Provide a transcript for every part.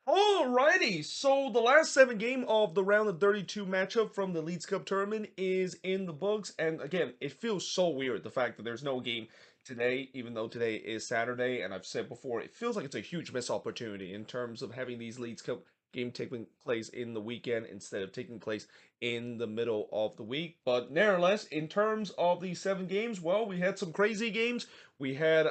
Alrighty, so the last 7 game of the round of 32 matchup from the Leeds Cup tournament is in the books, and again, it feels so weird the fact that there's no game today, even though today is Saturday, and I've said before, it feels like it's a huge missed opportunity in terms of having these Leeds Cup game taking place in the weekend instead of taking place in the middle of the week. But nevertheless, in terms of these 7 games, well, we had some crazy games. We had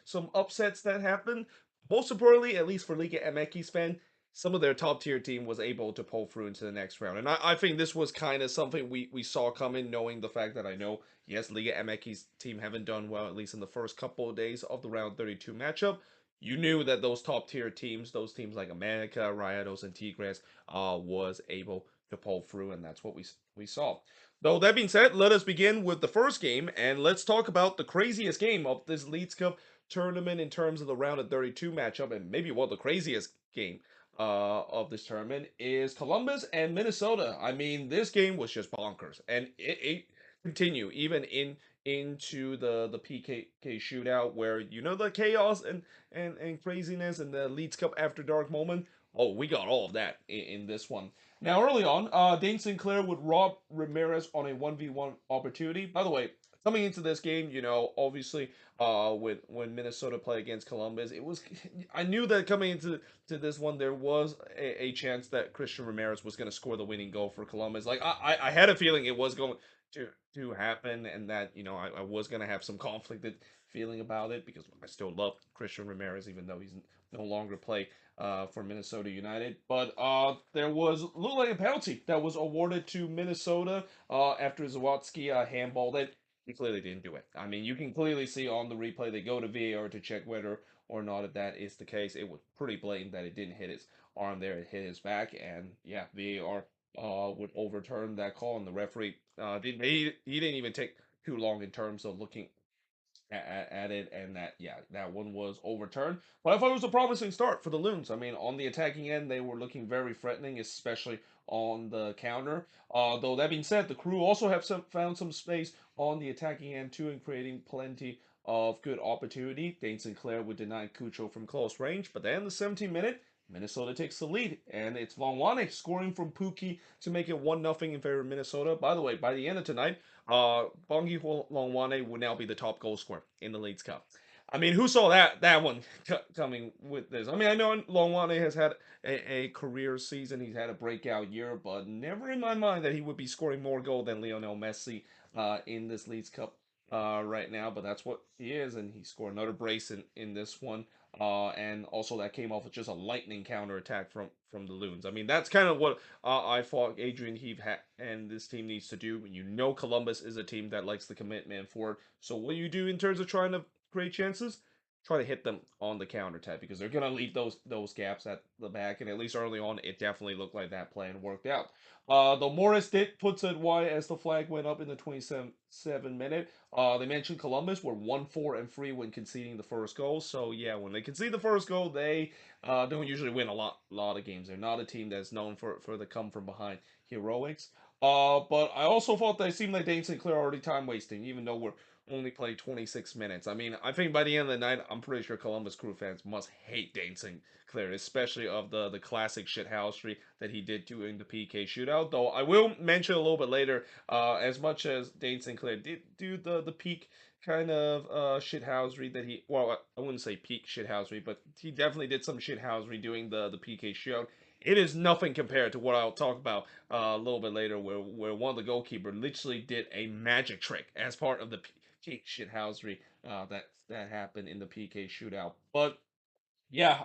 some upsets that happened. Most importantly, at least for Liga MX fan, some of their top tier team was able to pull through into the next round. And I think this was kind of something we saw coming, knowing the fact that I know, yes, Liga MX team haven't done well, at least in the first couple of days of the round 32 matchup. You knew that those top tier teams, those teams like America, Rayados, and Tigres, was able to pull through, and that's what we saw. Though that being said, let us begin with the first game, and let's talk about the craziest game of this Leeds Cup tournament in terms of the round of 32 matchup, and maybe what the craziest game of this tournament is Columbus and Minnesota. I mean, this game was just bonkers, and it continue even into the PK shootout where the chaos and craziness and the Leeds Cup after dark moment. Oh, we got all of that in this one. Now, early on, Dane Sinclair would rob Ramirez on a 1v1 opportunity. By the way, coming into this game, obviously, with when Minnesota played against Columbus, I knew that coming into this one there was a chance that Christian Ramirez was going to score the winning goal for Columbus. Like I had a feeling it was going to happen, and that I was going to have some conflicted feeling about it because I still love Christian Ramirez, even though he's no longer play for Minnesota United. But there was looked like a penalty that was awarded to Minnesota after Zawadzki handballed it. He clearly didn't do it. I mean, you can clearly see on the replay they go to VAR to check whether or not if that is the case. It was pretty blatant that it didn't hit his arm there; it hit his back, and yeah, VAR would overturn that call, and the referee he didn't even take too long in terms of looking at it, and that one was overturned. But I thought it was a promising start for the Loons. I mean, on the attacking end, they were looking very threatening, especially on the counter. Though that being said, the crew also have found some space on the attacking end too, and creating plenty of good opportunity. Dane Sinclair would deny Cucho from close range, but then the 17th minute. Minnesota takes the lead, and it's Vonwane scoring from Pookie to make it 1-0 in favor of Minnesota. By the way, by the end of tonight, Bongi Longwane will now be the top goal scorer in the Leagues Cup. I mean, who saw that one coming with this? I mean, I know Longwane has had a career season; he's had a breakout year, but never in my mind that he would be scoring more goal than Lionel Messi in this Leagues Cup right now. But that's what he is, and he scored another brace in this one. And also that came off with just a lightning counter attack from the Loons. I mean, that's kind of what I thought Adrian Heath and this team needs to do. You know, Columbus is a team that likes the commitment forward. So what you do in terms of trying to create chances, try to hit them on the counter attack because they're gonna leave those gaps at the back. And at least early on, it definitely looked like that plan worked out. Though Morris did put it wide as the flag went up in the 27 minute. They mentioned Columbus were 1-4-3 when conceding the first goal. So yeah, when they concede the first goal, they don't usually win a lot of games. They're not a team that's known for the come from behind heroics. But I also thought that it seemed like Dane Sinclair already time wasting, even though we're only playing 26 minutes. I mean, I think by the end of the night, I'm pretty sure Columbus Crew fans must hate Dane Sinclair, especially of the classic shithousery that he did during the PK shootout. Though I will mention a little bit later, as much as Dane Sinclair did do the peak kind of shithousery that I wouldn't say peak shithousery, but he definitely did some shithousery doing the PK shootout. It is nothing compared to what I'll talk about a little bit later, where one of the goalkeeper literally did a magic trick as part of the peak shithousery that happened in the PK shootout. But yeah,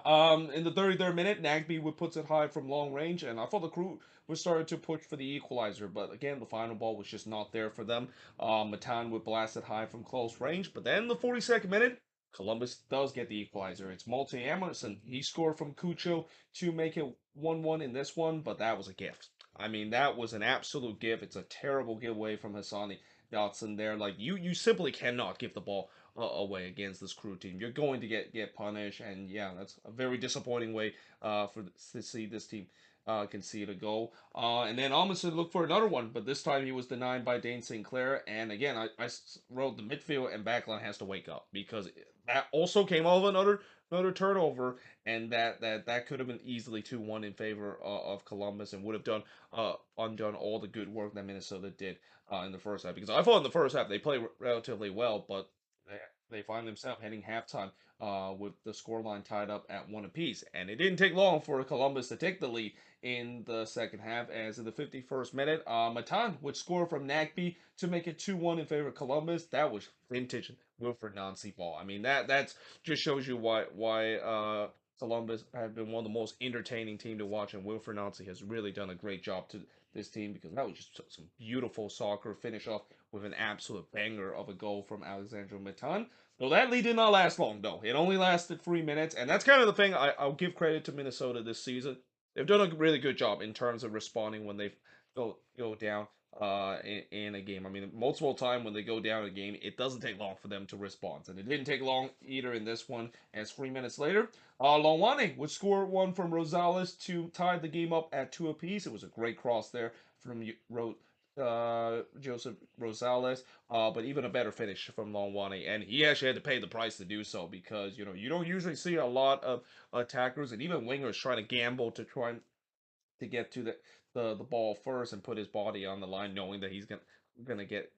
in the 33rd minute, Nagby would puts it high from long range, and I thought the crew was starting to push for the equalizer, but again, the final ball was just not there for them. Matan would blast it high from close range, but then the 42nd minute, Columbus does get the equalizer. It's Malte Emerson. He scored from Cucho to make it 1-1 in this one, but that was a gift. I mean, that was an absolute gift. It's a terrible giveaway from Hassani Dotson there. Like, you simply cannot give the ball away against this crew team. You're going to get punished, and yeah, that's a very disappointing way to see this team concede a goal. And then Amundsen looked for another one, but this time he was denied by Dane Sinclair. And again, I wrote the midfield and backline has to wake up because that also came off another another turnover, and that could have been easily 2-1 in favor of Columbus, and would have done undone all the good work that Minnesota did in the first half. Because I thought in the first half they played relatively well, but they find themselves heading halftime with the scoreline tied up at one apiece, and it didn't take long for Columbus to take the lead in the second half, as in the 51st minute, Matan would score from Nagby to make it 2-1 in favor of Columbus. That was vintage Wilfred Nancy ball. I mean, that's just shows you why Columbus have been one of the most entertaining team to watch, and Wilfred Nancy has really done a great job to this team, because that was just some beautiful soccer. Finish off with an absolute banger of a goal from Alexandre Matan. So that lead did not last long, though. It only lasted 3 minutes, and that's kind of the thing I'll give credit to Minnesota this season. They've done a really good job in terms of responding when they go down in a game. I mean, multiple time when they go down a game, it doesn't take long for them to respond, and it didn't take long either in this one. As 3 minutes later, Longwane would score one from Rosales to tie the game up at two apiece. It was a great cross there from Joseph Rosales, but even a better finish from Longwane, and he actually had to pay the price to do so, because you don't usually see a lot of attackers and even wingers trying to gamble to try to get to the ball first and put his body on the line, knowing that he's gonna get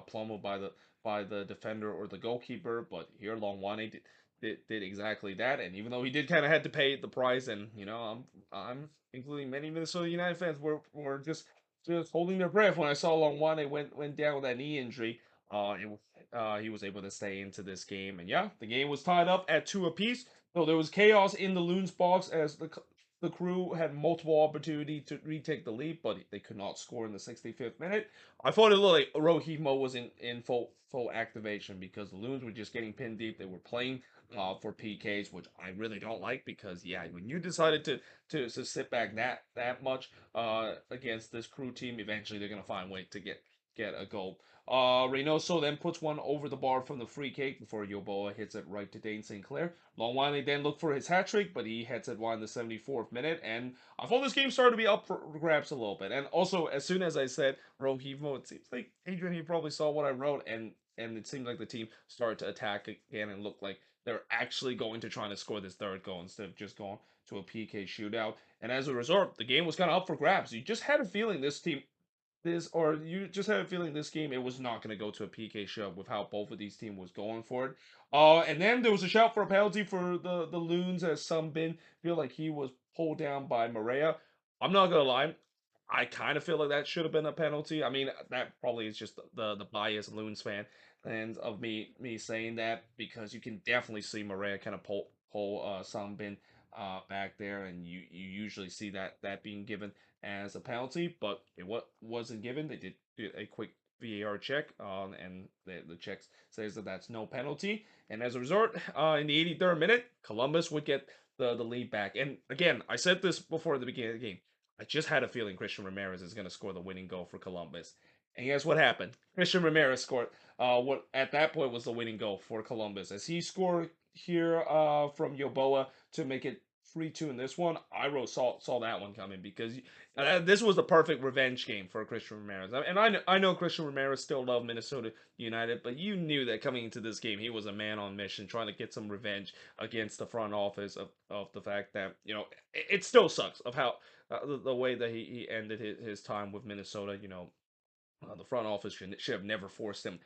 plummeled by the defender or the goalkeeper. But here Longwane did exactly that, and even though he did kind of had to pay the price, and I'm including many Minnesota United fans were just holding their breath when I saw Longwane went down with that knee injury. He was able to stay into this game, and yeah, the game was tied up at two apiece. So there was chaos in the Loons box, as the crew had multiple opportunity to retake the lead, but they could not score in the 65th minute. I thought it looked like Rohimo was in full activation, because the Loons were just getting pinned deep. They were playing for PKs, which I really don't like, because yeah, when you decided to sit back that much against this crew team, eventually they're gonna find a way to get a goal. Reynoso then puts one over the bar from the free kick before Yoboa hits it right to Dane St. Clair. Longwiley then looked for his hat trick, but he heads it wide in the 74th minute. And I thought this game started to be up for grabs a little bit. And also, as soon as I said Rohivo, it seems like Adrian, he probably saw what I wrote, and it seemed like the team started to attack again and looked like they're actually going to try to score this third goal instead of just going to a PK shootout. And as a result, the game was kind of up for grabs. You just had a feeling this team or you just had a feeling this game it was not going to go to a PK show with how both of these teams was going for it. And then there was a shout for a penalty for the Loons, as some bin feel like he was pulled down by Maria. I'm not gonna lie, I kind of feel like that should have been a penalty. I mean, that probably is just the biased Loons fan and of me saying that, because you can definitely see Maria kind of pull some bin back there, and you usually see that being given as a penalty, but it wasn't given. They did a quick VAR check, and the check says that that's no penalty. And as a result, in the 83rd minute, Columbus would get the lead back. And again, I said this before the beginning of the game. I just had a feeling Christian Ramirez is going to score the winning goal for Columbus. And guess what happened? Christian Ramirez scored what at that point was the winning goal for Columbus, as he scored here from Yoboa to make it 3-2 in this one. I saw that one coming, because this was the perfect revenge game for Christian Ramirez. And I know Christian Ramirez still loved Minnesota United, but you knew that coming into this game, he was a man on mission trying to get some revenge against the front office of the fact that, it still sucks of how the way that he ended his time with Minnesota. The front office should have never forced him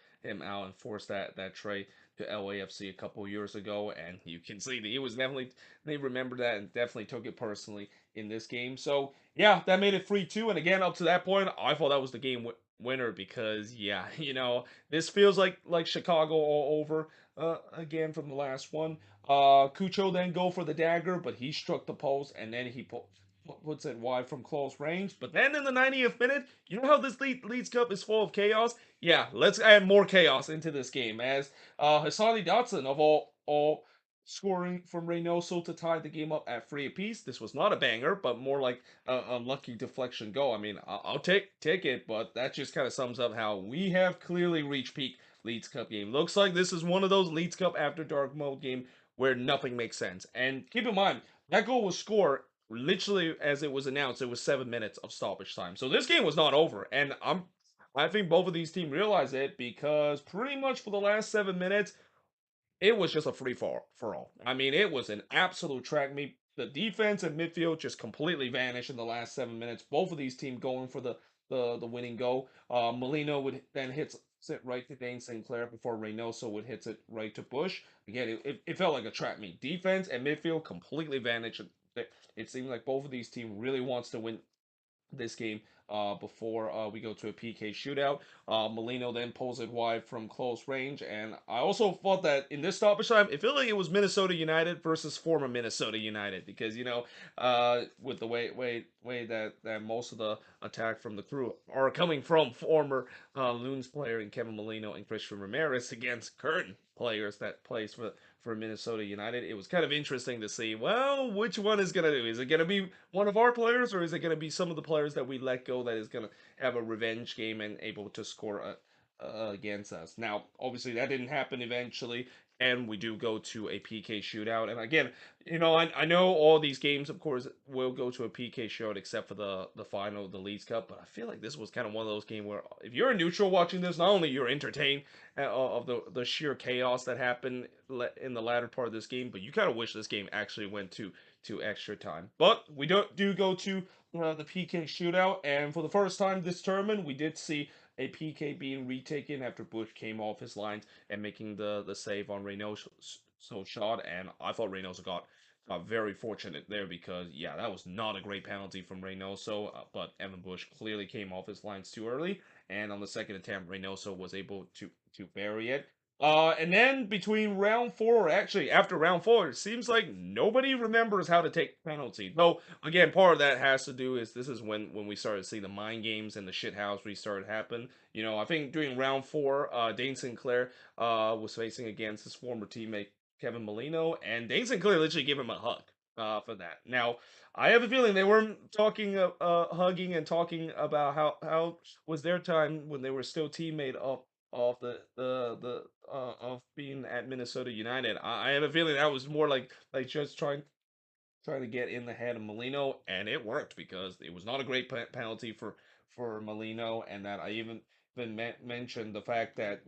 out and forced that trade to LAFC a couple years ago, and you can see that he was definitely they remembered that and definitely took it personally in this game. So yeah, that made it 3-2, and again up to that point, I thought that was the game winner, because yeah, this feels like Chicago all over again from the last one. Cucho then go for the dagger, but he struck the post, and then he puts it wide from close range. But then in the 90th minute, you know how this Leeds Cup is full of chaos? Yeah, let's add more chaos into this game, as Hassani Dotson of all scoring from Reynoso to tie the game up at 3 apiece. This was not a banger, but more like a lucky deflection goal. I mean, I'll take it, but that just kind of sums up how we have clearly reached peak Leeds Cup game. Looks like this is one of those Leeds Cup after dark mode game where nothing makes sense. And keep in mind, that goal was scored literally as it was announced. It was 7 minutes of stoppage time, so this game was not over. And I think both of these teams realize it, because pretty much for the last 7 minutes, it was just a free for all. I mean, it was an absolute track meet. The defense and midfield just completely vanished in the last 7 minutes. Both of these teams going for the winning goal. Molino would then hit it right to Dane Sinclair before Reynoso would hit it right to Bush. Again, it felt like a trap meet. Defense and midfield completely vanished. It seemed like both of these teams really wants to win this game before we go to a PK shootout. Molino then pulls it wide from close range, and I also thought that in this stoppage time, it felt like it was Minnesota United versus former Minnesota United because with the way that most of the attack from the crew are coming from former Loons player in Kevin Molino and Christian Ramirez against current players that plays for Minnesota United. It was kind of interesting to see, well, which one is going to do? Is it going to be one of our players, or is it going to be some of the players that we let go that is going to have a revenge game and able to score against us? Now, obviously, that didn't happen eventually, and we do go to a PK shootout. And again, I know all these games, of course, will go to a PK shootout except for the final, the Leagues Cup. But I feel like this was kind of one of those games where if you're a neutral watching this, not only you're entertained of the sheer chaos that happened in the latter part of this game, but you kind of wish this game actually went to extra time. But we do go to the PK shootout, and for the first time this tournament, we did see a PK being retaken after Bush came off his lines and making the save on Reynoso's shot, and I thought Reynoso got very fortunate there because yeah, that was not a great penalty from Reynoso, but Evan Bush clearly came off his lines too early, and on the second attempt, Reynoso was able to bury it. And then between round four, or actually after round four, it seems like nobody remembers how to take penalty. Though again, part of that has to do is this is when we started to see the mind games and the shit house restarted happen. I think during round four, Dane Sinclair was facing against his former teammate Kevin Molino, and Dane Sinclair literally gave him a hug for that. Now, I have a feeling they weren't talking, hugging and talking about how was their time when they were still teammate of the of being at Minnesota United. I have a feeling that was more like just trying to get in the head of Molino, and it worked because it was not a great penalty for Molino, and that I even mentioned the fact that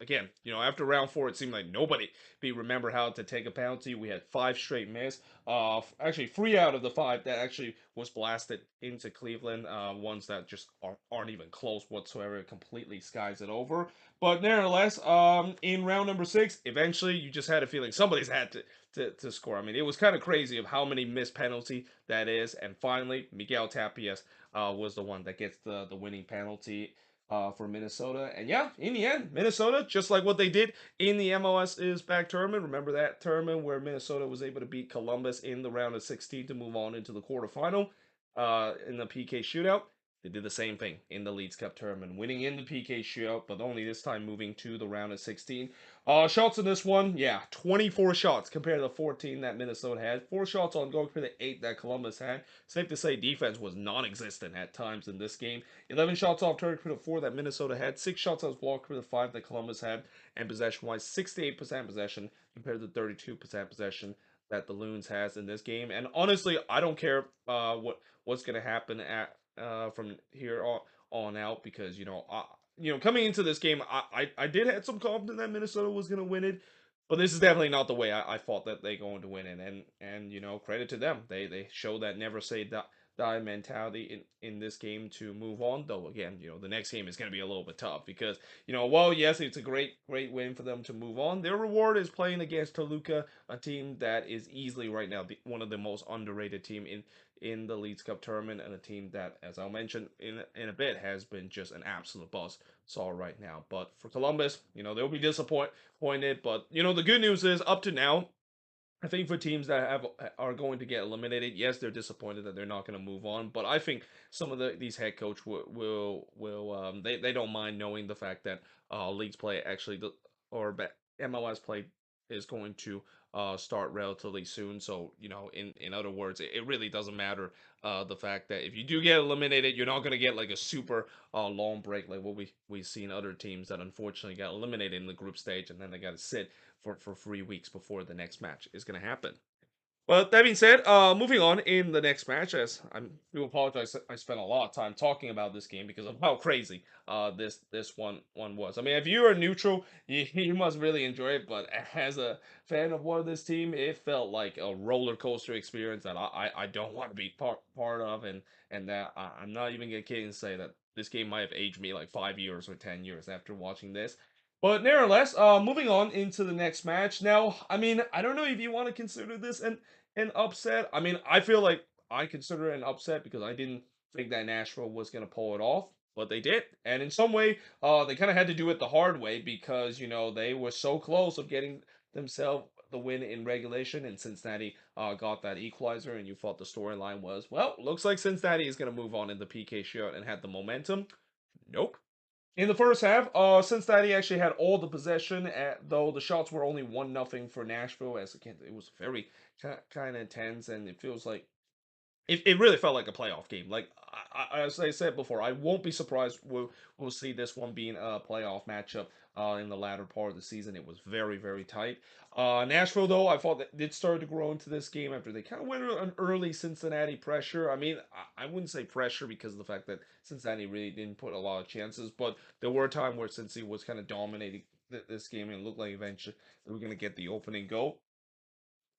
again, after round four, it seemed like nobody be remember how to take a penalty. We had five straight miss. Actually, three out of the five that actually was blasted into Cleveland. Ones that just aren't even close whatsoever. It completely skies it over. But nevertheless, in round number six, eventually you just had a feeling somebody's had to score. I mean, it was kind of crazy of how many missed penalty that is. And finally, Miguel Tapias was the one that gets the winning penalty for Minnesota. And yeah, in the end, Minnesota, just like what they did in the MLS is back tournament. Remember that tournament where Minnesota was able to beat Columbus in the round of 16 to move on into the quarterfinal in the PK shootout. They did the same thing in the Leagues Cup tournament, winning in the PK shootout, but only this time moving to the round of 16. Shots in this one, yeah, 24 shots compared to the 14 that Minnesota had. 4 shots on goal compared to 8 that Columbus had. Safe to say defense was non-existent at times in this game. 11 shots off target compared to 4 that Minnesota had. 6 shots on block compared to 5 that Columbus had. And possession-wise, 68% possession compared to 32% possession that the Loons has in this game. And honestly, I don't care what's going to happen from here on out because coming into this game, I did have some confidence that Minnesota was going to win it, but this is definitely not the way I thought that they going to win it. And credit to them, they show that never say die mentality in this game to move on. Though again, the next game is going to be a little bit tough because while yes, it's a great win for them to move on, their reward is playing against Toluca, a team that is easily right now one of the most underrated team in the Leagues Cup tournament, and a team that, as I'll mention in a bit, has been just an absolute buzz saw right now. But for Columbus, they'll be disappointed. But the good news is up to now, I think for teams that are going to get eliminated, yes, they're disappointed that they're not going to move on. But I think some of these head coach will they don't mind knowing the fact that leagues play actually MLS play is going to start relatively soon. So in other words, it really doesn't matter the fact that if you do get eliminated, you're not going to get like a super long break like what we've seen other teams that unfortunately got eliminated in the group stage and then they got to sit for 3 weeks before the next match is going to happen. But that being said, moving on in the next match, as I do apologize, I spent a lot of time talking about this game because of how crazy this one was. I mean, if you're a neutral, you must really enjoy it. But as a fan of one of this team, it felt like a roller coaster experience that I don't want to be part of, and that I'm not even gonna kid and say that this game might have aged me like 5 years or 10 years after watching this. But nevertheless, moving on into the next match. Now, I mean, I don't know if you want to consider this an upset. I mean, I feel like I consider it an upset because I didn't think that Nashville was going to pull it off, but they did. And in some way, they kind of had to do it the hard way because, they were so close of getting themselves the win in regulation, and Cincinnati got that equalizer, and you thought the storyline was, well, looks like Cincinnati is going to move on in the PK shootout and had the momentum. Nope. In the first half, Cincinnati actually had all the possession, though the shots were only 1-0 for Nashville, as again, it was very kind of tense, and it feels like it really felt like a playoff game. Like as I said before, I won't be surprised we'll see this one being a playoff matchup in the latter part of the season. It was very tight. Nashville though, I thought that did start to grow into this game after they kind of went an early Cincinnati pressure. I mean, I wouldn't say pressure because of the fact that Cincinnati really didn't put a lot of chances, but there were times where Cincy was kind of dominating this game and it looked like eventually they were going to get the opening goal.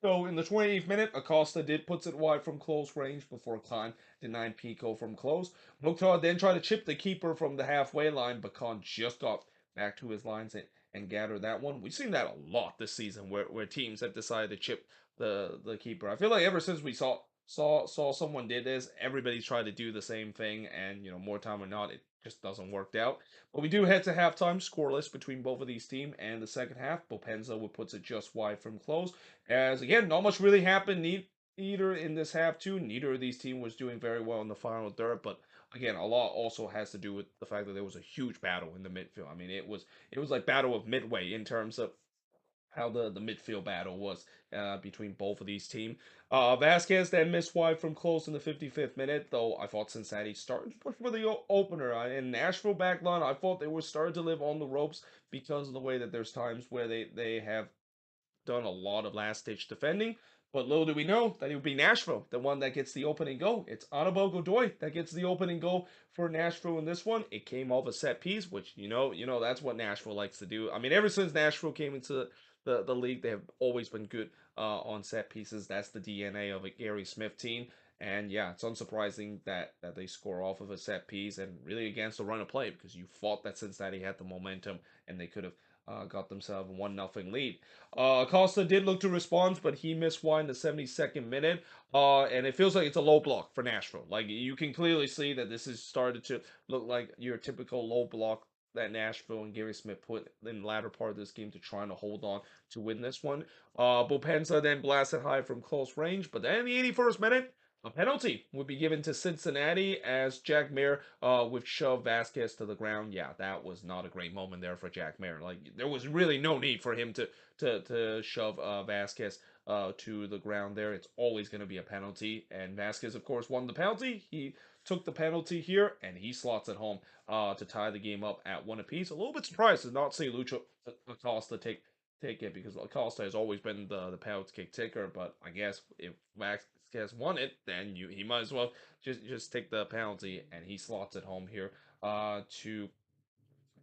So in the 28th minute, Acosta did puts it wide from close range before Khan denied Pico from close. Mukhtar then tried to chip the keeper from the halfway line, but Khan just got back to his lines and gathered that one. We've seen that a lot this season where teams have decided to chip the keeper. I feel like ever since we saw someone did this, everybody's tried to do the same thing, and more time or not, it just doesn't work out. But we do head to halftime, scoreless between both of these teams, and the second half, Bopenza would puts it just wide from close. As again, not much really happened either in this half too. Neither of these teams was doing very well in the final third, but again, a lot also has to do with the fact that there was a huge battle in the midfield. I mean, it was like battle of midway in terms of how the midfield battle was between both of these teams. Vasquez then missed wide from close in the 55th minute, though I thought Cincinnati started to push for the opener. In Nashville backline, I thought they were starting to live on the ropes because of the way that there's times where they have done a lot of last ditch defending. But little do we know that it would be Nashville, the one that gets the opening goal. It's Anibal Godoy that gets the opening goal for Nashville in this one. It came off a set piece, which that's what Nashville likes to do. I mean, ever since Nashville came into the league, they have always been good on set pieces. That's the DNA of a Gary Smith team. And yeah, it's unsurprising that they score off of a set piece and really against the run of play because you thought that Cincinnati had the momentum and they could have got themselves a 1-0 lead. Costa did look to respond, but he missed one in the 72nd minute. And it feels like it's a low block for Nashville. Like you can clearly see that this has started to look like your typical low block that Nashville and Gary Smith put in the latter part of this game to trying to hold on to win this one. Bopensa then blasted high from close range, but then in the 81st minute, a penalty would be given to Cincinnati as Jack Mayer would shove Vasquez to the ground. Yeah, that was not a great moment there for Jack Mayer. Like there was really no need for him to shove Vasquez to the ground there. It's always going to be a penalty, and Vasquez, of course, won the penalty. He took the penalty here, and he slots it home to tie the game up at one apiece. A little bit surprised to not see Lucho Acosta take it because Acosta has always been the penalty kick taker. But I guess if Vasquez won it, then he might as well just take the penalty, and he slots it home here to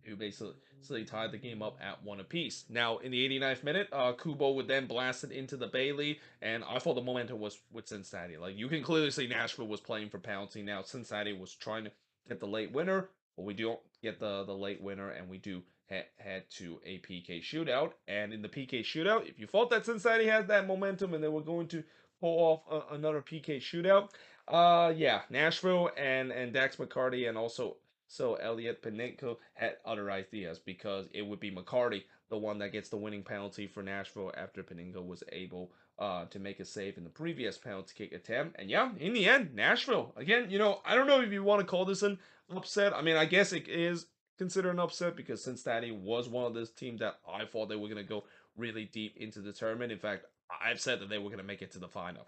who basically tied the game up at one apiece. Now, in the 89th minute, Kubo would then blast it into the Bailey, and I thought the momentum was with Cincinnati. Like, you can clearly see Nashville was playing for penalty. Now, Cincinnati was trying to get the late winner, but we don't get the late winner, and we do head to a PK shootout. And in the PK shootout, if you thought that Cincinnati had that momentum and they were going to pull off another PK shootout, yeah, Nashville and Dax McCarty and also Elliot Pinenko had other ideas because it would be McCarty, the one that gets the winning penalty for Nashville after Pinenko was able to make a save in the previous penalty kick attempt. And yeah, in the end, Nashville, again, I don't know if you want to call this an upset. I mean, I guess it is considered an upset because Cincinnati was one of those teams that I thought they were going to go really deep into the tournament. In fact, I've said that they were going to make it to the final.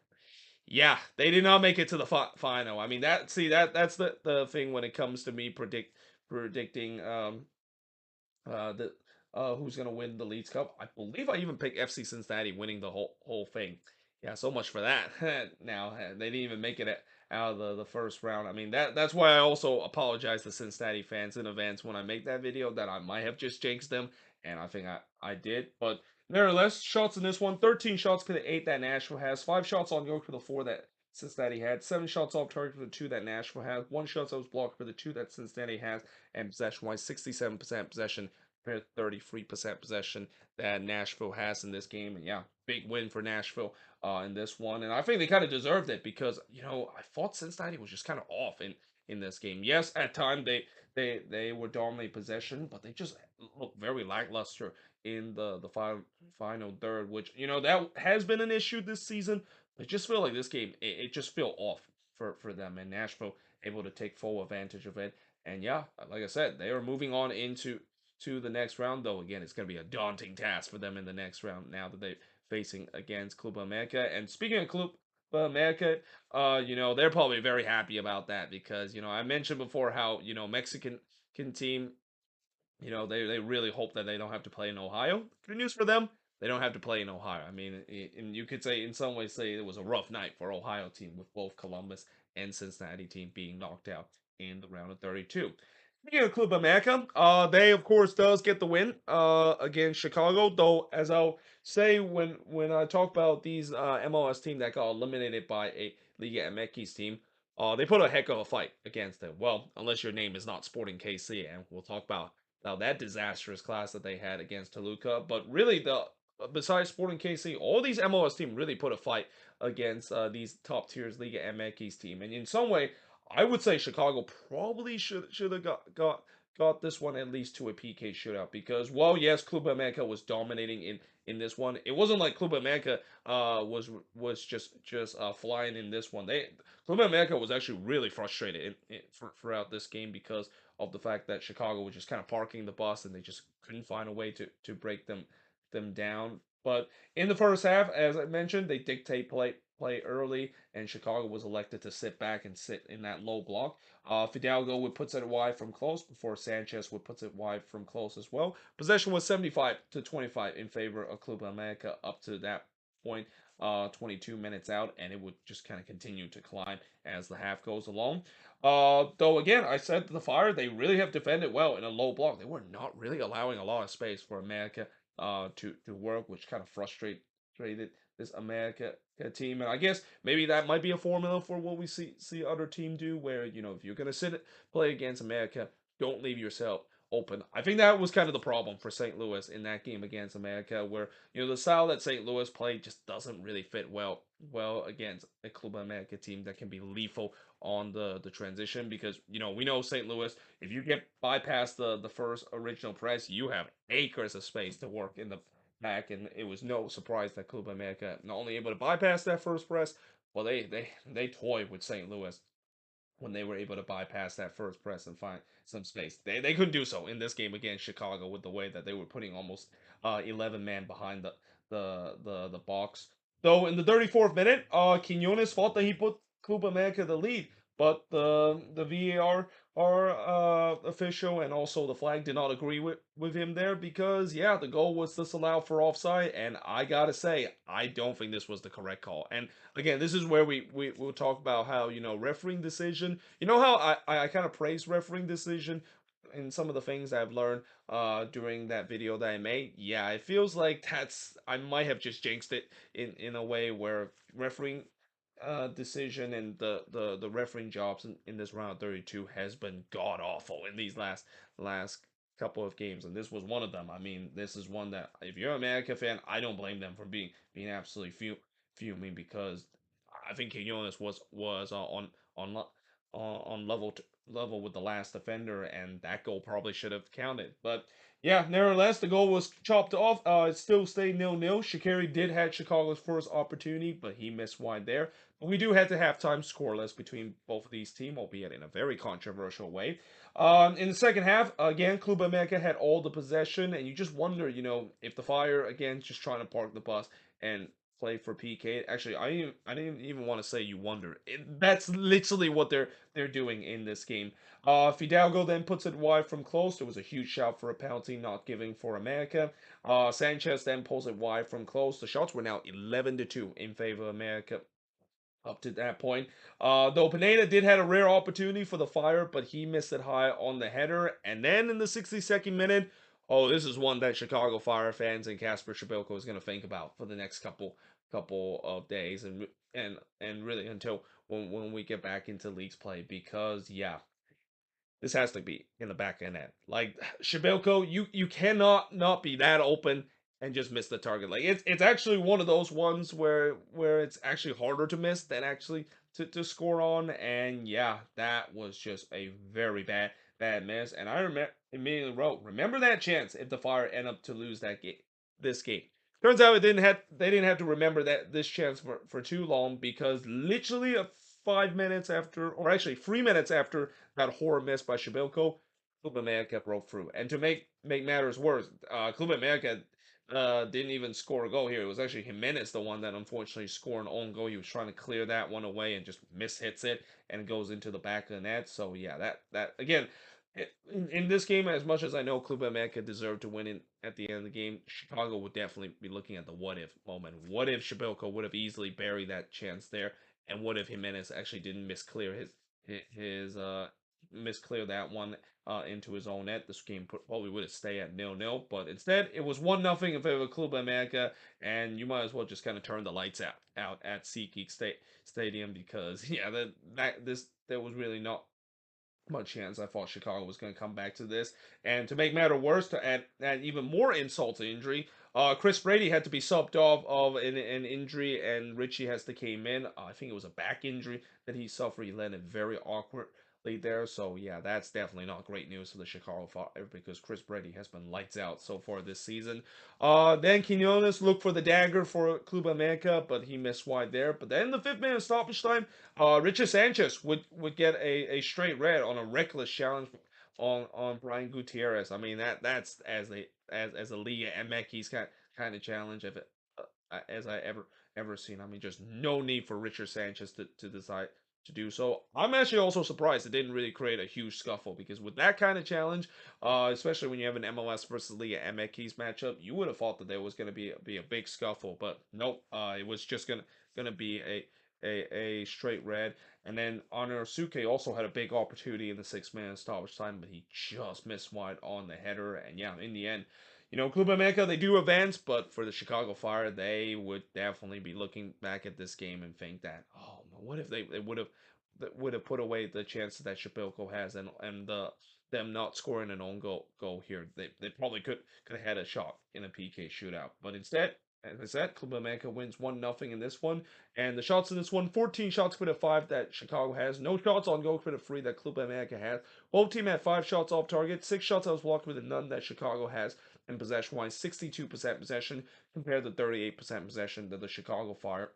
Yeah, they did not make it to the final. I mean that's the thing when it comes to me predicting the who's gonna win the Leeds Cup. I believe I even picked FC Cincinnati winning the whole thing. Yeah, so much for that. Now they didn't even make it out of the first round. I mean that's why I also apologize to Cincinnati fans in advance when I make that video that I might have just jinxed them, and I think I did. But nevertheless, shots in this one: 13 shots for the 8 that Nashville has, 5 shots on goal for the 4 that Cincinnati had, 7 shots off target for the 2 that Nashville has, 1 shot that was blocked for the 2 that Cincinnati has, and possession-wise, 67% possession compared to 33% possession that Nashville has in this game. And yeah, big win for Nashville in this one, and I think they kind of deserved it because I thought Cincinnati was just kind of off in this game. Yes, at times they were dominating possession, but they just looked very lackluster in the final third, which that has been an issue this season. I just feel like this game it just feel off for them, and Nashville able to take full advantage of it. And yeah, like I said, they are moving on into the next round. Though again, it's going to be a daunting task for them in the next round now that they facing against Club America. And speaking of Club America, they're probably very happy about that because I mentioned before how Mexican team, they really hope that they don't have to play in Ohio. Good news for them, they don't have to play in Ohio. I mean, and you could say in some ways say it was a rough night for Ohio team with both Columbus and Cincinnati team being knocked out in the round of 32. Speaking of Club America, they of course does get the win against Chicago. Though, as I'll say when I talk about these MLS team that got eliminated by a Liga MX team, they put a heck of a fight against them. Well, unless your name is not Sporting KC, and we'll talk about now that disastrous class that they had against Toluca. But really, the besides Sporting KC, all these MLS teams really put a fight against these top tiers Liga MX team, and in some way, I would say Chicago probably should have got this one at least to a PK shootout because, well, yes, Club America was dominating in this one. It wasn't like Club America was just flying in this one. Club America was actually really frustrated throughout this game because of the fact that Chicago was just kind of parking the bus and they just couldn't find a way to break them down. But in the first half, as I mentioned, they dictate play early, and Chicago was elected to sit back and sit in that low block. Fidalgo would put it wide from close before Sanchez would put it wide from close as well. Possession was 75 to 25 in favor of Club America up to that point. 22 minutes out, and it would just kind of continue to climb as the half goes along. Though again, I said the Fire they really have defended well in a low block. They were not really allowing a lot of space for America to work, which kind of frustrated this America team. And I guess maybe that might be a formula for what we see other team do, where if you're gonna play against America, don't leave yourself open. I think that was kind of the problem for St. Louis in that game against America, where the style that St. Louis played just doesn't really fit well against a Club America team that can be lethal on the transition because we know St. Louis, if you get bypast the first original press, you have acres of space to work in the back, and it was no surprise that Club America not only able to bypass that first press, well they toyed with St. Louis when they were able to bypass that first press and find some space. They couldn't do so in this game against Chicago with the way that they were putting almost 11 man behind the box. Though in the 34th minute, Quinones thought that he put Club America the lead, but the VAR official and also the flag did not agree with him there because yeah, the goal was disallowed for offside, and I gotta say I don't think this was the correct call. And again, this is where we'll talk about how refereeing decision. You know how I kind of praise refereeing decision in some of the things I've learned during that video that I made. Yeah, it feels like I might have just jinxed it in a way where refereeing decision and the refereeing jobs in this round 32 has been god awful in these last couple of games, and this was one of them. I mean, this is one that if you're an America fan, I don't blame them for being absolutely fuming because I think Quinones was on level with the last defender, and that goal probably should have counted. But yeah, nevertheless, the goal was chopped off. It still stayed 0-0. Shaqiri did have Chicago's first opportunity, but he missed wide there. But we do head to halftime scoreless between both of these teams, albeit in a very controversial way. In the second half, again, Club America had all the possession, and you just wonder, if the Fire again just trying to park the bus and play for PK. Actually, I didn't even want to say you wonder. That's literally what they're doing in this game. Fidalgo then puts it wide from close. There was a huge shout for a penalty, not giving for America. Sanchez then pulls it wide from close. The shots were now 11-2 in favor of America up to that point. Though Pineda did have a rare opportunity for the fire, but he missed it high on the header. And then in the 62nd minute, oh, this is one that Chicago Fire fans and Casper Shabilko is going to think about for the next couple of days and really until when we get back into leagues play, because yeah, this has to be in the back end. Like Shabilko, you cannot not be that open and just miss the target. Like it's actually one of those ones where it's actually harder to miss than actually to score on. And yeah, that was just a very bad miss. And I immediately wrote, remember that chance if the Fire end up to lose that game, this game. Turns out they didn't have to remember that this chance for too long, because literally 5 minutes after, or actually 3 minutes after that horror miss by Shabilko, Club America broke through. And to make matters worse, Club America didn't even score a goal here. It was actually Jimenez, the one that unfortunately scored an own goal. He was trying to clear that one away and just mishits it and goes into the back of the net. So yeah, that again, in this game, as much as I know Club America deserved to win in at the end of the game, Chicago would definitely be looking at the what if moment. What if Shabilko would have easily buried that chance there? And what if Jimenez actually didn't misclear his misclear that one into his own net? This game probably would have stayed at 0-0, but instead it was 1-0 in favor of Club America, and you might as well just kind of turn the lights out at SeatGeek Stadium, because yeah, there was really not much chance. I thought Chicago was going to come back to this. And to make matter worse, to add even more insult to injury, Chris Brady had to be subbed off of an injury, and Richie has to came in. I think it was a back injury that he suffered. He landed very awkwardly there. So yeah, that's definitely not great news for the Chicago Fire, because Chris Brady has been lights out so far this season. Then Quinones looked for the dagger for Club America, but he missed wide there. But then in the 5th minute stoppage time, Richard Sanchez would get a straight red on a reckless challenge on Brian Gutierrez. I mean that's as a Liga MX kind of challenge as I ever seen. I mean, just no need for Richard Sanchez to decide to do so. I'm actually also surprised it didn't really create a huge scuffle, because with that kind of challenge, especially when you have an MLS versus Liga MX matchup, you would have thought that there was going to be a big scuffle, but nope. It was just gonna be a straight red. And then Honor Suke also had a big opportunity in the 6 minute stoppage time, but he just missed wide on the header. And yeah, in the end, Club America, they do advance, but for the Chicago Fire, they would definitely be looking back at this game and think that, oh, what if they would have put away the chances that Shabilko has, and them not scoring an own goal here. They probably could have had a shot in a PK shootout, but instead, as I said, Club America wins 1-0 in this one. And the shots in this one, 14 shots for the 5 that Chicago has. No shots on goal for the 3 that Club America has. Both team had 5 shots off target, 6 shots that was blocked with, none that Chicago has. And possession-wise, 62% possession compared to 38% possession that the Chicago Fire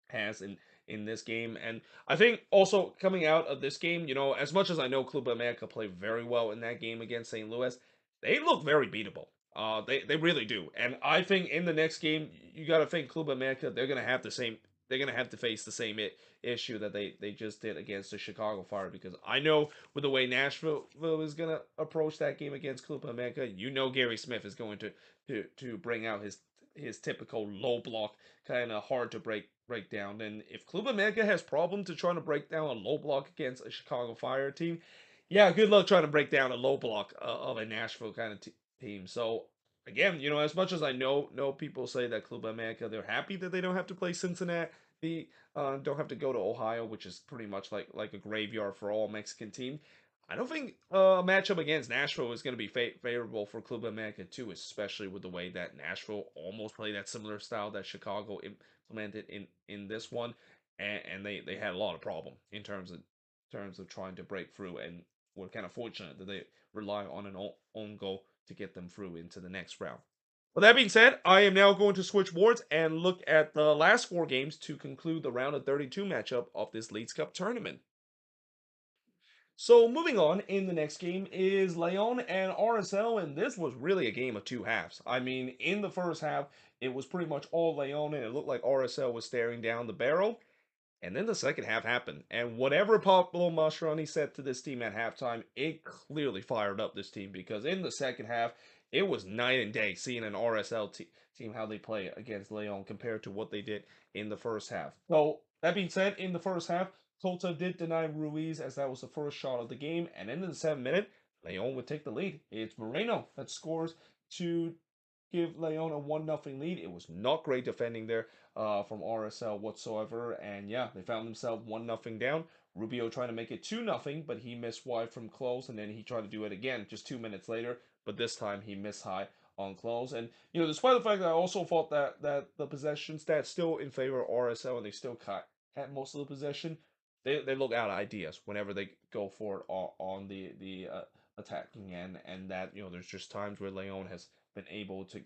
has in this game. And I think also coming out of this game, as much as I know Club America played very well in that game against St. Louis, they look very beatable. They really do. And I think in the next game, you got to think Club America, they're gonna have to face the same issue that they just did against the Chicago Fire, because I know with the way Nashville is gonna approach that game against Club America, Gary Smith is going to bring out his typical low block, kind of hard to break down. And if Club America has problems to trying to break down a low block against a Chicago Fire team, yeah, good luck trying to break down a low block of a Nashville kind of team. So again, as much as I know people say that Club America, they're happy that they don't have to play Cincinnati, don't have to go to Ohio, which is pretty much like a graveyard for all Mexican team. I don't think a matchup against Nashville is going to be favorable for Club America too, especially with the way that Nashville almost played that similar style that Chicago implemented in this one, and they had a lot of problem in terms of trying to break through, and we're kind of fortunate that they rely on an own goal to get them through into the next round. With that being said, I am now going to switch boards and look at the last 4 games to conclude the round of 32 matchup of this Leagues Cup tournament. So moving on, in the next game is Leon and RSL, and this was really a game of two halves. I mean, in the first half, It was pretty much all Leon, and it looked like RSL was staring down the barrel. And then the second half happened. And whatever Pablo Mascherani said to this team at halftime, it clearly fired up this team because in the second half, it was night and day seeing an RSL team how they play against Leon compared to what they did in the first half. So, that being said, in the first half, Tota did deny Ruiz as that was the first shot of the game. And in the 7th minute, Leon would take the lead. It's Moreno that scores to give Leon a 1-0 lead. It was not great defending there from RSL whatsoever. And yeah, they found themselves 1-0 down. Rubio trying to make it 2-0, but he missed wide from close, and then he tried to do it again just 2 minutes later, but this time he missed high on close. And despite the fact that I also thought that the possession stats still in favor of RSL and they still had most of the possession, they look out of ideas whenever they go for it on the attacking end, and that there's just times where Leon has been able to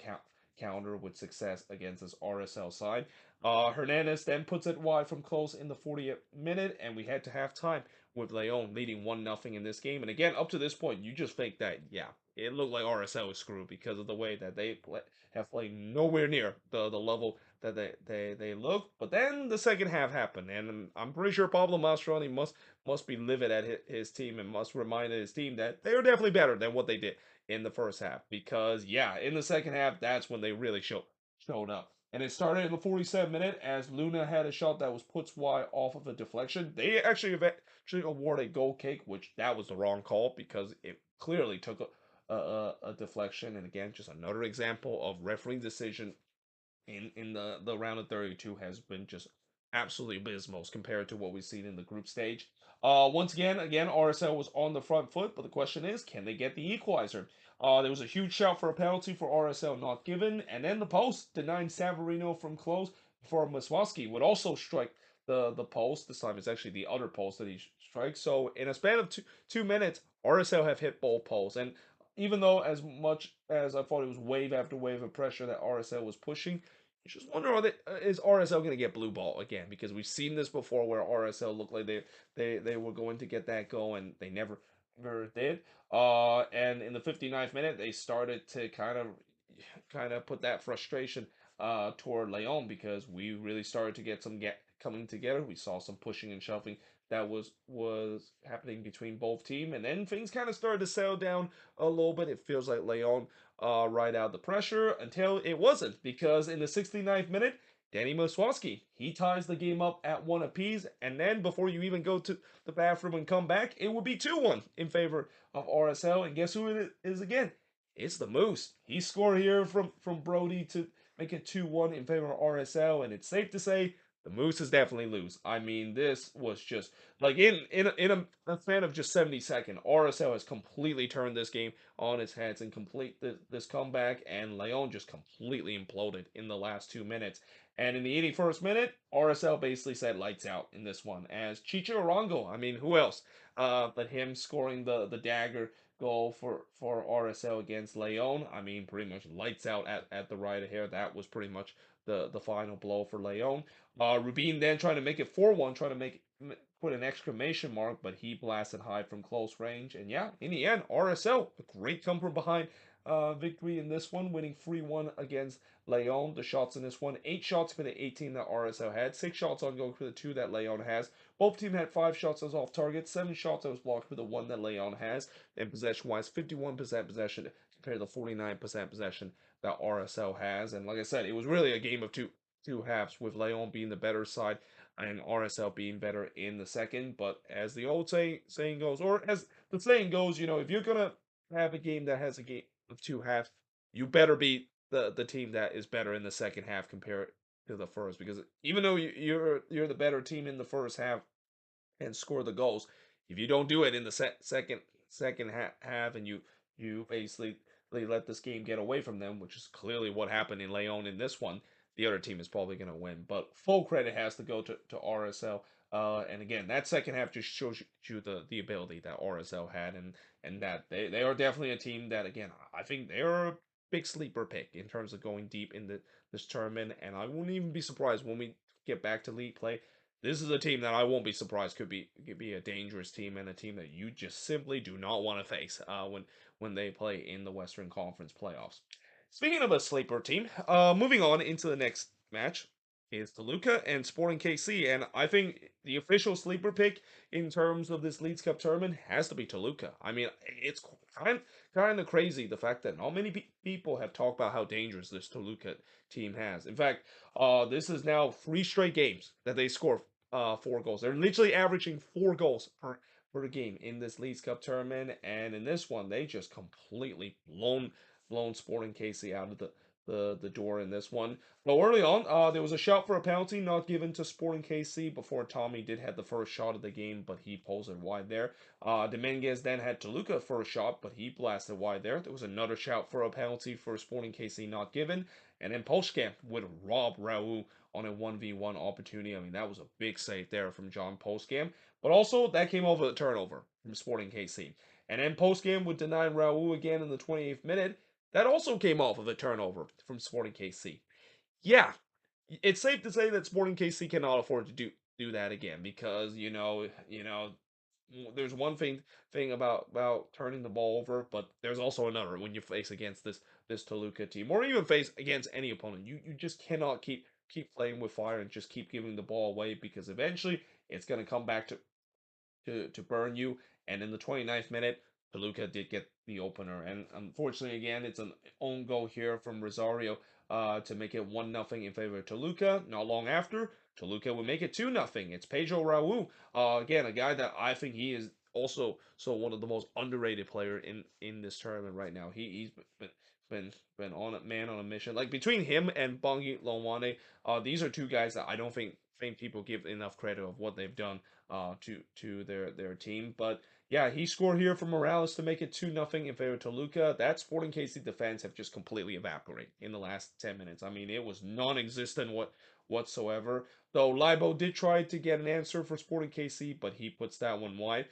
counter with success against this RSL side. Hernandez then puts it wide from close in the 40th minute, and we head to halftime with Leon leading 1-0 in this game. And again, up to this point, you just think that, yeah, it looked like RSL was screwed because of the way that they have played nowhere near the level that they look. But then the second half happened, and I'm pretty sure Pablo Mastroeni must be livid at his team and must remind his team that they are definitely better than what they did in the first half, because yeah, in the second half, that's when they really showed up. And it started in the 47th minute as Luna had a shot that was put wide off of a deflection. They actually award a goal kick, which that was the wrong call because it clearly took a deflection. And again, just another example of refereeing decision in the round of 32 has been just absolutely abysmal compared to what we've seen in the group stage. Once again, RSL was on the front foot, but the question is, can they get the equalizer? There was a huge shout for a penalty for RSL not given, and then the post denying Savarino from close before Maswowski would also strike the post. This time it's actually the other post that he strikes. So in a span of 2 minutes, RSL have hit both posts, and even though as much as I thought it was wave after wave of pressure that RSL was pushing, you just wonder, is RSL going to get blue ball again? Because we've seen this before where RSL looked like they were going to get that goal and they never did. And in the 59th minute, they started to kind of put that frustration toward Leon because we really started to get some coming together. We saw some pushing and shoving that was happening between both team, and then things kind of started to settle down a little bit. It feels like Leon ride out the pressure until it wasn't, because in the 69th minute, Danny Muswowski, he ties the game up at 1 apiece, and then before you even go to the bathroom and come back, it would be 2-1 in favor of RSL. And guess who it is again? It's the Moose. He scored here from Brody to make it 2-1 in favor of RSL, and it's safe to say the Mooses definitely lose. I mean, this was just like in a span of just 70 seconds, RSL has completely turned this game on its heads and complete this comeback, and Leon just completely imploded in the last 2 minutes. And in the 81st minute, RSL basically said lights out in this one as Chicho Arango. I mean, who else? But him scoring the dagger goal for RSL against Leon. I mean, pretty much lights out at the right here. That was pretty much the final blow for Leon. Rubin then trying to make it 4-1, trying to put an exclamation mark, but he blasted high from close range. And yeah, in the end, RSL, a great come from behind victory in this one, winning 3-1 against Leon. The shots in this one, 8 shots for the 18 that RSL had, 6 shots on goal for the 2 that Leon has. Both teams had 5 shots as off target, 7 shots that was blocked for the 1 that Leon has. And possession-wise, 51% possession compared to 49% possession that RSL has. And like I said, it was really a game of two halves, with Leon being the better side and RSL being better in the second. But as the old saying goes, or as the saying goes, if you're gonna have a game that has a game of two halves, you better beat the team that is better in the second half compared to the first. Because even though you're the better team in the first half and score the goals, if you don't do it in the second half, and you basically let this game get away from them, which is clearly what happened in Leon in this one, the other team is probably going to win. But full credit has to go to RSL. And again, that second half just shows you the ability that RSL had, and that they are definitely a team that, again, I think they're a big sleeper pick in terms of going deep in this tournament. And I wouldn't even be surprised when we get back to league play. This is a team that I won't be surprised could be a dangerous team, and a team that you just simply do not want to face when they play in the Western Conference playoffs. Speaking of a sleeper team, moving on into the next match is Toluca and Sporting KC, and I think the official sleeper pick in terms of this Leagues Cup tournament has to be Toluca. I mean, it's kind of crazy the fact that not many people have talked about how dangerous this Toluca team has. In fact, this is now three straight games that they score 4 goals. They're literally averaging 4 goals per game in this Leagues Cup tournament, and in this one, they just completely blown Sporting KC out of the door in this one. But early on, there was a shout for a penalty not given to Sporting KC before Tommy did have the first shot of the game, but he pulls it wide there. Dominguez then had Toluca for a shot, but he blasted wide there. There was another shout for a penalty for Sporting KC not given. And then Postcamp would rob Raul on a 1v1 opportunity. I mean, that was a big save there from John Postcamp. But also, that came over a turnover from Sporting KC. And then Postcamp would deny Raul again in the 28th minute. That also came off of a turnover from Sporting KC. Yeah, it's safe to say that Sporting KC cannot afford to do that again because there's one thing about turning the ball over, but there's also another when you face against this Toluca team or even face against any opponent. You just cannot keep playing with fire and just keep giving the ball away because eventually it's going to come back to burn you. And in the 29th minute, Toluca did get the opener. And unfortunately, again, it's an own goal here from Rosario to make it 1-0 in favor of Toluca. Not long after, Toluca would make it 2-0. It's Pedro Raul. Again, a guy that I think he is also one of the most underrated player in this tournament right now. He's been on a man on a mission. Like between him and Bongi Lonwane, these are two guys that I don't think people give enough credit of what they've done to their team. But yeah, he scored here for Morales to make it 2-0 in favor of Toluca. That Sporting KC defense have just completely evaporated in the last 10 minutes. I mean, it was non-existent whatsoever. Though Libo did try to get an answer for Sporting KC, but he puts that one wide.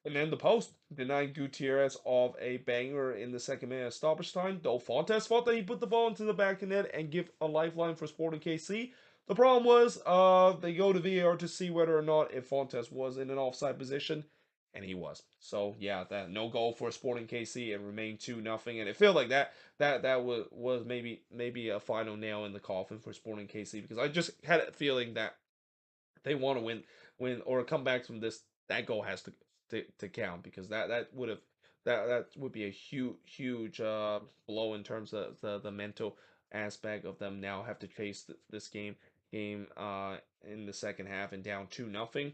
And then the post denying Gutierrez of a banger in the second minute of stoppage time. Though Fontes thought that he put the ball into the back of net and give a lifeline for Sporting KC. The problem was they go to VAR to see whether or not if Fontes was in an offside position, and he was. So yeah, that no goal for Sporting KC and remained 2-0. And it felt like that was maybe a final nail in the coffin for Sporting KC because I just had a feeling that they want to win or come back from this. That goal has to count because that would be a huge blow in terms of the mental aspect of them now have to chase this game in the second half and down 2-0.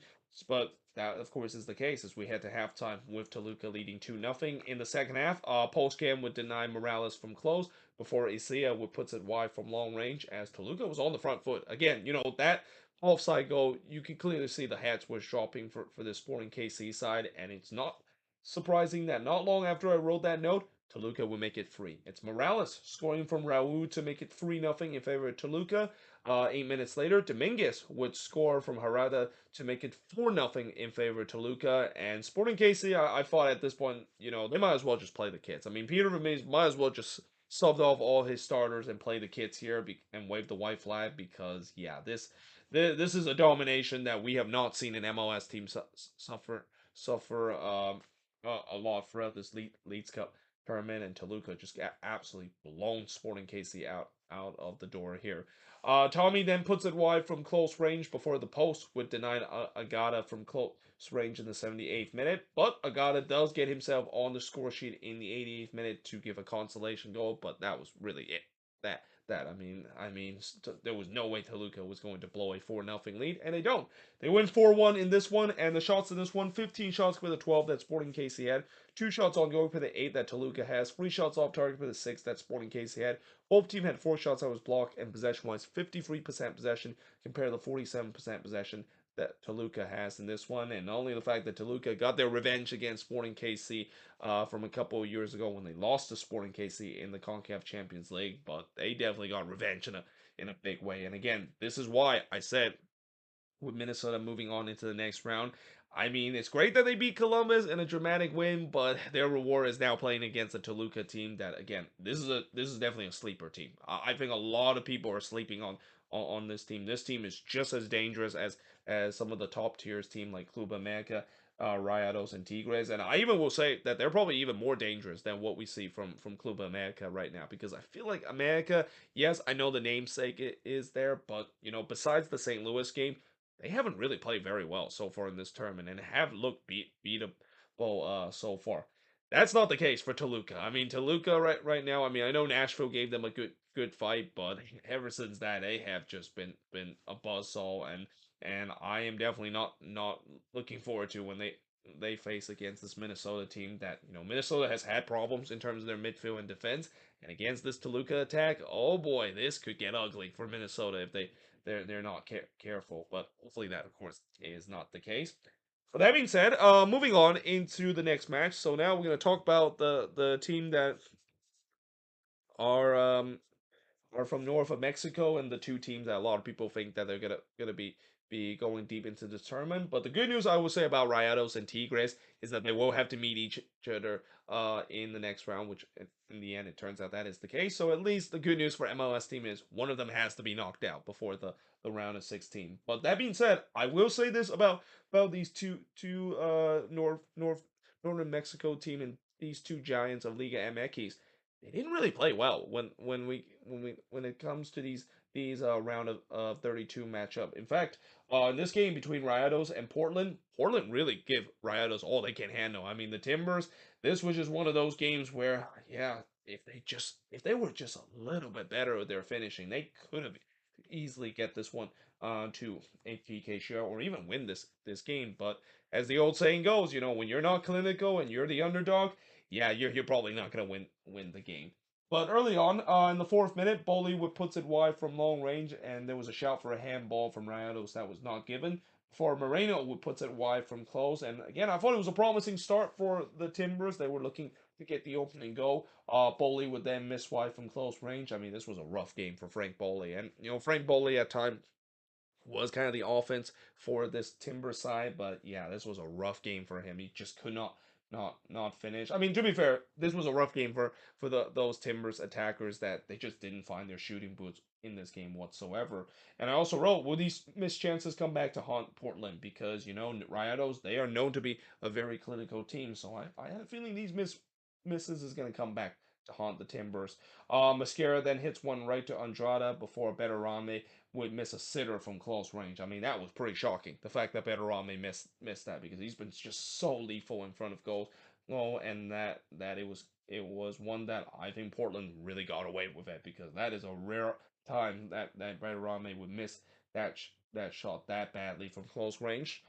But that of course is the case as we head to halftime with Toluca leading 2-0 in the second half. Postcam would deny Morales from close before Isia would puts it wide from long range as Toluca was on the front foot again. That offside goal, you can clearly see the hats was dropping for the Sporting KC side, and it's not surprising that not long after I wrote that note, Toluca will make it 3. It's Morales scoring from Raul to make it 3-0 in favor of Toluca. 8 minutes later, Dominguez would score from Harada to make it 4-0 in favor of Toluca. And Sporting KC, I thought at this point, they might as well just play the kids. I mean, Peter Vermees might as well just subbed off all his starters and play the kids here and wave the white flag because, yeah, this is a domination that we have not seen an MLS team suffer a lot throughout this Leagues Cup tournament, and Toluca just got absolutely blown Sporting KC out of the door here. Tommy then puts it wide from close range before the post would deny Agata from close range in the 78th minute, but Agata does get himself on the score sheet in the 88th minute to give a consolation goal, but that was really it. There was no way Toluca was going to blow a 4-0 lead, and they don't. They win 4-1 in this one, and the shots in this one, 15 shots for the 12 that Sporting KC had, 2 shots on goal for the 8 that Toluca has, 3 shots off target for the 6 that Sporting KC had. Both teams had 4 shots that was blocked, and possession-wise, 53% possession compared to the 47% possession that Toluca has in this one, and not only the fact that Toluca got their revenge against Sporting KC from a couple of years ago when they lost to Sporting KC in the CONCACAF Champions League, but they definitely got revenge in a big way. And again, this is why I said with Minnesota moving on into the next round. I mean, it's great that they beat Columbus in a dramatic win, but their reward is now playing against a Toluca team that, again, this is definitely a sleeper team. I think a lot of people are sleeping on this team. This team is just as dangerous as some of the top tiers team like Club America. Rayados and Tigres, and I even will say that they're probably even more dangerous than what we see from Club America right now, because I feel like America, yes, I know the namesake is there, but besides the St. Louis game, they haven't really played very well so far in this tournament and have looked beatable so far. That's not the case for Toluca. I mean, Toluca right now. I mean, I know Nashville gave them a good fight, but ever since that, they have just been a buzzsaw, and I am definitely not looking forward to when they face against this Minnesota team that Minnesota has had problems in terms of their midfield and defense, and against this Toluca attack, oh boy, this could get ugly for Minnesota if they're not careful. But hopefully that, of course, is not the case. But that being said, moving on into the next match. So now we're going to talk about the team that are are from north of Mexico, and the two teams that a lot of people think that they're gonna be going deep into the tournament. But the good news I will say about Rayados and Tigres is that they will have to meet each other in the next round, which in the end it turns out that is the case. So at least the good news for MLS team is one of them has to be knocked out before the round of 16. But that being said, I will say this about these two northern Mexico team and these two giants of Liga MX. They didn't really play well when it comes to these round of 32 matchup. In fact, in this game between Rayados and Portland really give Rayados all they can handle. I mean, the Timbers, this was just one of those games where, yeah, if they were just a little bit better with their finishing, they could have easily get this one to a PK show or even win this game. But as the old saying goes, when you're not clinical and you're the underdog, yeah, you're probably not gonna win the game. But early on, in the fourth minute, Bollywood puts it wide from long range, and there was a shout for a handball from Rayados that was not given. For Moreno, would puts it wide from close, and again, I thought it was a promising start for the Timbers. They were looking to get the opening goal. Boley would then miss wide from close range. I mean, this was a rough game for Frank Boley, and Frank Boley at time was kind of the offense for this Timber side, but yeah, this was a rough game for him. He just could not finish. I mean, to be fair, this was a rough game for those Timbers attackers that they just didn't find their shooting boots in this game whatsoever. And I also wrote, will these missed chances come back to haunt Portland? Because Rayados, they are known to be a very clinical team, so I had a feeling these misses is going to come back to haunt the Timbers. Mascara then hits one right to Andrada before Betterame would miss a sitter from close range. I mean, that was pretty shocking. The fact that Betterame missed that, because he's been just so lethal in front of goals. Oh, and that it was one that I think Portland really got away with it, because that is a rare time that Betterame would miss that shot that badly from close range.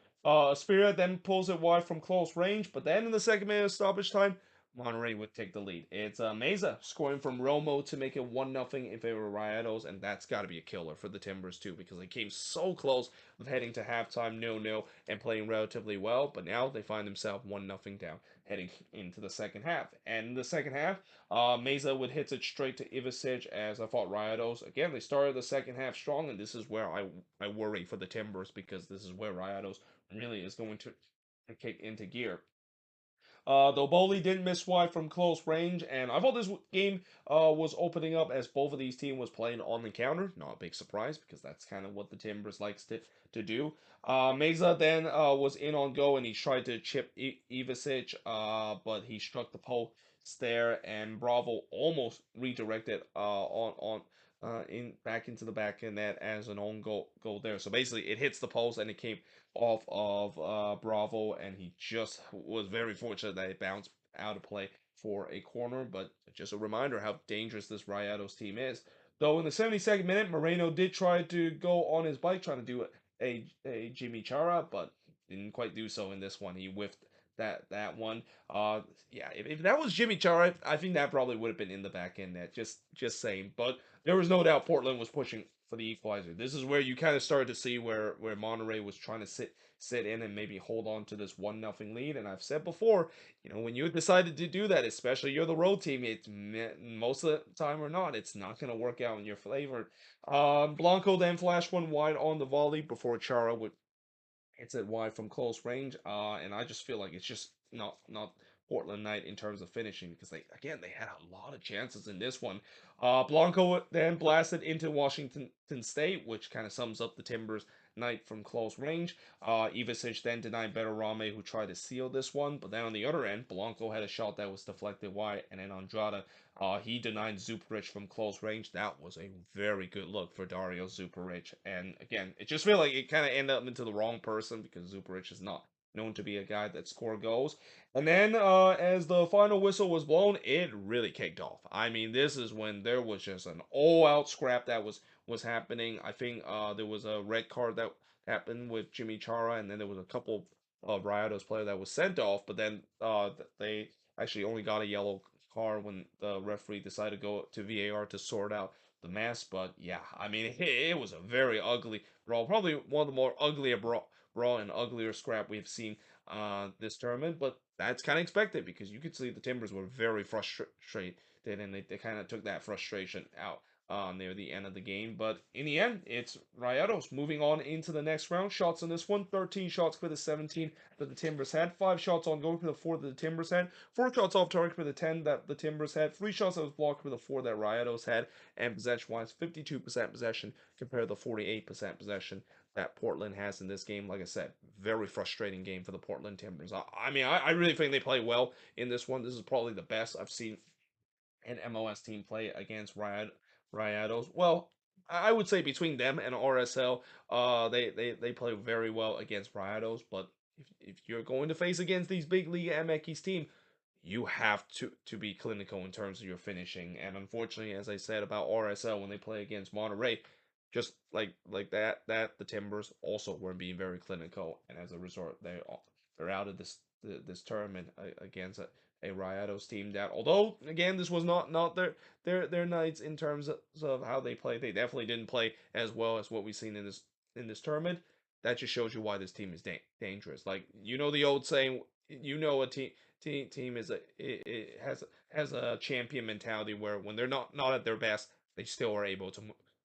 Spirit then pulls it wide from close range, but then in the second minute of stoppage time, Monterrey would take the lead. It's Meza scoring from Romo to make it 1-0 in favor of Rayados, and that's got to be a killer for the Timbers too, because they came so close of heading to halftime 0-0 and playing relatively well, but now they find themselves 1-0 down heading into the second half. And in the second half, Meza would hit it straight to Ivicic, as I thought Rayados, again, they started the second half strong, and this is where I worry for the Timbers, because this is where Rayados really is going to kick into gear. Though Bowley didn't miss wide from close range, and I thought this game was opening up as both of these teams was playing on the counter. Not a big surprise, because that's kind of what the Timbers likes to do. Meza then was in on go, and he tried to chip Ivicic, but he struck the post there, and Bravo almost redirected on in back into the back of net as an own goal there. So basically, it hits the post and it came off of Bravo, and he just was very fortunate that it bounced out of play for a corner. But just a reminder how dangerous this Rayados team is. Though in the 72nd minute, Moreno did try to go on his bike, trying to do a Jimmy Chara, but didn't quite do so in this one. He whiffed that one. Yeah, if that was Jimmy Chara, I think that probably would have been in the back end net. Just saying. But there was no doubt Portland was pushing for the equalizer. This is where you kind of started to see where Monterrey was trying to sit in and maybe hold on to this 1-0 lead. And I've said before, when you decided to do that, especially you're the road team, it's most of the time or not, it's not going to work out in your favor. Blanco then flashed one wide on the volley before Chara would hits it wide from close range. And I just feel like it's just not Portland night in terms of finishing, because they had a lot of chances in this one. Blanco then blasted into Washington State, which kind of sums up the Timbers' night from close range. Ivasic then denied Berarame, who tried to seal this one. But then on the other end, Blanco had a shot that was deflected wide, and then Andrada, he denied Zuparic from close range. That was a very good look for Dario Zuparic. And again, it just feel like it kind of ended up into the wrong person because Zuparic is not known to be a guy that score goals. And then as the final whistle was blown, it really kicked off. I mean, this is when there was just an all-out scrap that was happening. I think there was a red card that happened with Jimmy Chara, and then there was a couple of Rayados player that was sent off, but then they actually only got a yellow card when the referee decided to go to VAR to sort out the mess. But yeah, I mean, it was a very ugly brawl, probably one of the more uglier brawl and uglier scrap we've seen this tournament. But that's kind of expected because you could see the Timbers were very frustrated, and they kind of took that frustration out near the end of the game. But in the end, it's Rayados moving on into the next round. Shots in this one, 13 shots for the 17 that the Timbers had, 5 shots on goal for the 4 that the Timbers had, 4 shots off target for the 10 that the Timbers had, 3 shots that was blocked for the 4 that Rayados had, and possession-wise, 52% possession compared to the 48% possession that Portland has in this game. Like I said, very frustrating game for the Portland Timbers. I mean, I really think they play well in this one. This is probably the best I've seen an MLS team play against Rayados. Well, I would say between them and RSL, they play very well against Rayados. But if you're going to face against these big Liga MX team, you have to be clinical in terms of your finishing. And unfortunately, as I said about RSL when they play against Monterrey, just like that the Timbers also weren't being very clinical, and as a result, they're out of this tournament against a Rayados team that, although again this was not their nights in terms of how they played, they definitely didn't play as well as what we've seen in this tournament. That just shows you why this team is dangerous. Like the old saying, a team is it has a champion mentality where when they're not at their best, they still are able to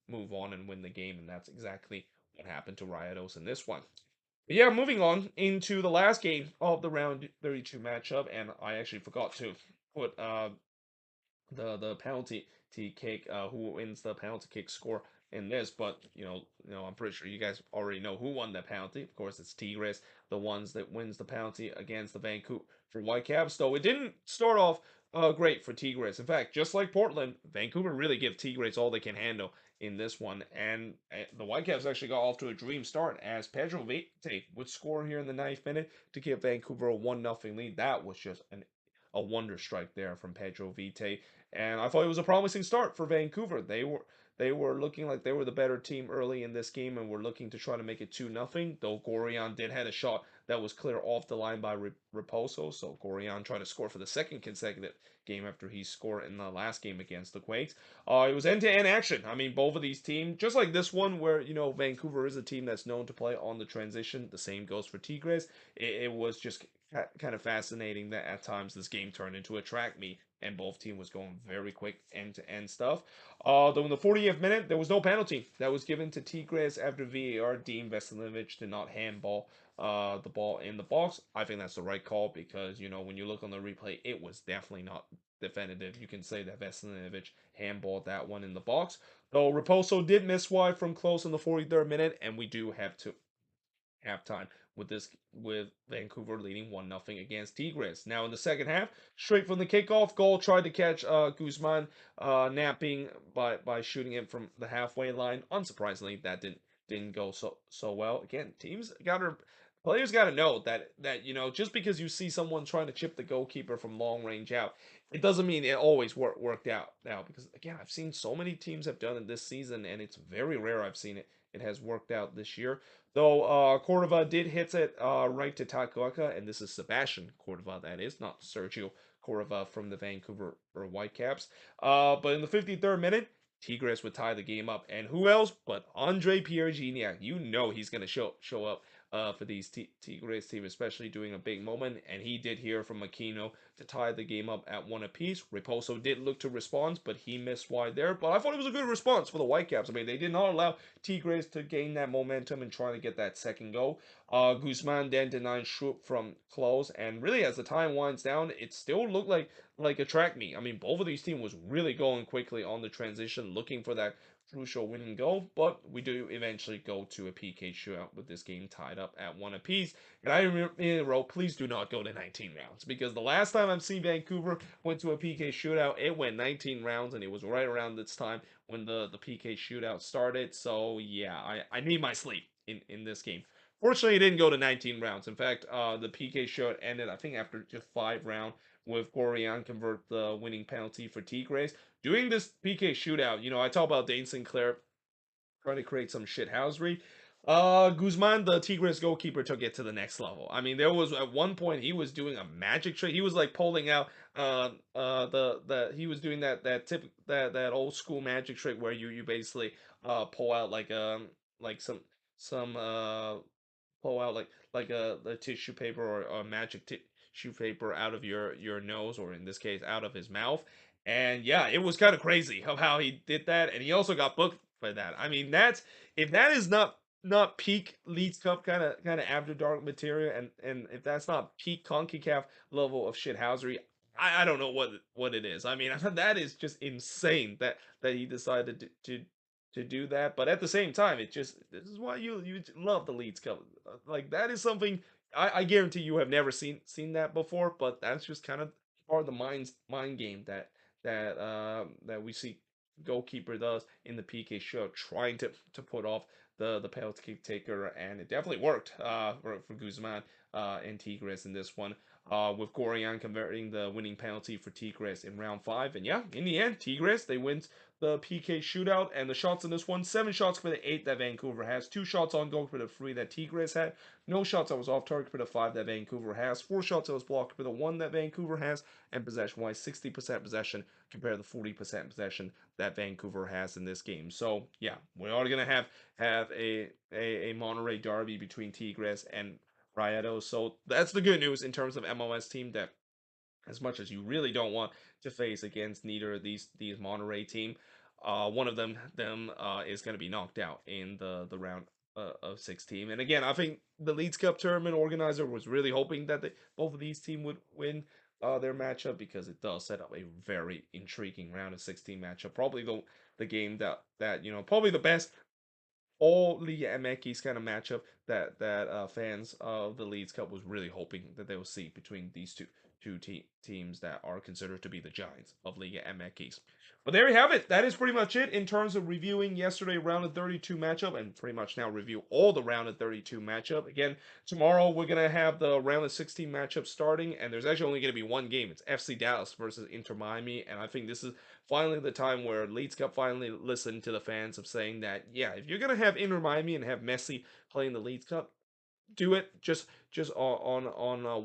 move on and win the game, and that's exactly what happened to Rayados in this one. But yeah, moving on into the last game of the round 32 matchup, and I actually forgot to put the penalty kick, who wins the penalty kick score in this, but I'm pretty sure you guys already know who won that penalty. Of course, it's Tigres, the ones that wins the penalty against the Vancouver Whitecaps. Though it didn't start off great for Tigres. In fact, just like Portland, Vancouver really give Tigres all they can handle in this one, and the Whitecaps actually got off to a dream start as Pedro Vite would score here in the ninth minute to give Vancouver a 1-0 lead. That was just a wonder strike there from Pedro Vite, and I thought it was a promising start for Vancouver. They were looking like they were the better team early in this game and were looking to try to make it 2-0. Though Gorion did had a shot that was clear off the line by Raposo, so Gorion tried to score for the second consecutive game after he scored in the last game against the Quakes. It was end-to-end action. I mean, both of these teams, just like this one, where Vancouver is a team that's known to play on the transition. The same goes for Tigres. It was just kind of fascinating that at times this game turned into a track meet and both team was going very quick end-to-end stuff. Though in the 40th minute, there was no penalty that was given to Tigres after VAR deemed Veselinovic did not handball the ball in the box. I think that's the right call because, when you look on the replay, it was definitely not definitive. You can say that Veselinovic handballed that one in the box. Though Raposo did miss wide from close in the 43rd minute, and we do have to halftime with Vancouver leading 1-0 against Tigres. Now in the second half, straight from the kickoff, goal tried to catch Guzman napping by shooting it from the halfway line. Unsurprisingly, that didn't go so well. Again, players got to know that just because you see someone trying to chip the goalkeeper from long range out, it doesn't mean it always worked out. Now, because again, I've seen so many teams have done it this season, and it's very rare I've seen it has worked out this year. Though Cordova did hit it right to Toluca, and this is Sebastian Cordova, that is, not Sergio Cordova from the Vancouver Whitecaps. But in the 53rd minute, Tigres would tie the game up. And who else but Andre Pierre-Gignac? He's going to show up for these Tigres team, especially during a big moment. And he did hear from Aquino to tie the game up at 1 apiece. Raposo did look to respond, but he missed wide there. But I thought it was a good response for the Whitecaps. I mean, they did not allow Tigres to gain that momentum and trying to get that second goal. Guzman then denied shoot from close, and really as the time winds down, it still looked like a track meet. I mean, both of these teams was really going quickly on the transition, looking for that crucial winning goal, but we do eventually go to a PK shootout with this game tied up at one apiece. And I remember in a row, please do not go to 19 rounds, because the last time I've seen Vancouver went to a PK shootout, it went 19 rounds, and it was right around this time when the PK shootout started. So yeah, I need my sleep in this game. Fortunately, it didn't go to 19 rounds. In fact, the PK shootout ended, I think, after just 5 rounds, with Gorian convert the winning penalty for Tigres. Doing this PK shootout, I talk about Dane Sinclair trying to create some shithousery. Guzman, the Tigres goalkeeper, took it to the next level. I mean, there was at one point he was doing a magic trick. He was like pulling out the he was doing that old school magic trick where you basically pull out like some pull out like a tissue paper or a magic tissue paper out of your nose, or in this case out of his mouth. And yeah, it was kind of crazy of how he did that, and he also got booked for that. I mean, that's if that is not peak Leeds Cup kind of after dark material, and if that's not peak CONCACAF level of shithousery, I don't know what it is. I mean, that is just insane that he decided to do that. But at the same time, this is why you love the Leeds Cup. Like, that is something I guarantee you have never seen that before. But that's just kind of part of the mind game that we see goalkeeper does in the PK show, trying to put off the penalty kick taker, and it definitely worked for Guzman and Tigres in this one. With Gorian converting the winning penalty for Tigres in round 5. And yeah, in the end, Tigres, they win the PK shootout, and the shots in this one, 7 shots for the 8 that Vancouver has, 2 shots on goal for the 3 that Tigres had, no shots that was off target for the 5 that Vancouver has, 4 shots that was blocked for the 1 that Vancouver has, and possession-wise, 60% possession compared to 40% possession that Vancouver has in this game. So yeah, we are gonna have a Monterrey derby between Tigres and Rayados. So that's the good news in terms of MLS team, that as much as you really don't want to face against neither of these Monterrey team, one of them is going to be knocked out in the round of 16. And again, I think the Leeds Cup tournament organizer was really hoping that both of these teams would win their matchup, because it does set up a very intriguing round of 16 matchup. Probably the game that probably the best all Liga MX kind of matchup that fans of the Leeds Cup was really hoping that they will see between these two teams that are considered to be the giants of Liga MX. But there you have it. That is pretty much it in terms of reviewing yesterday round of 32 matchup, and pretty much now review all the round of 32 matchup. Again, tomorrow we're gonna have the round of 16 matchup starting, and there's actually only gonna be one game. It's FC Dallas versus Inter Miami, and I think this is finally the time where Leeds Cup finally listened to the fans of saying that, yeah, if you're gonna have Inter Miami and have Messi playing the Leeds Cup, do it just on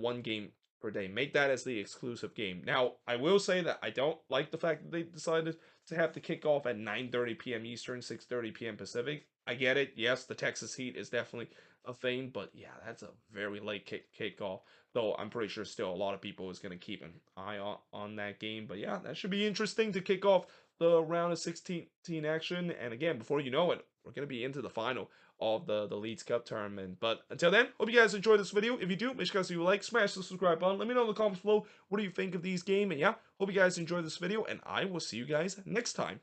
one game per day. Make that as the exclusive game. Now, I will say that I don't like the fact that they decided to have the kickoff at 9:30 p.m. Eastern, 6:30 p.m. Pacific. I get it. Yes, the Texas heat is definitely a thing, but yeah, that's a very late kickoff. Though I'm pretty sure still a lot of people is going to keep an eye on that game. But yeah, that should be interesting to kick off the round of 16 action. And again, before you know it, we're going to be into the final of the Leeds Cup tournament. But until then, hope you guys enjoyed this video. If you do, make sure you like, smash the subscribe button. Let me know in the comments below what do you think of these games. And yeah, hope you guys enjoyed this video, and I will see you guys next time.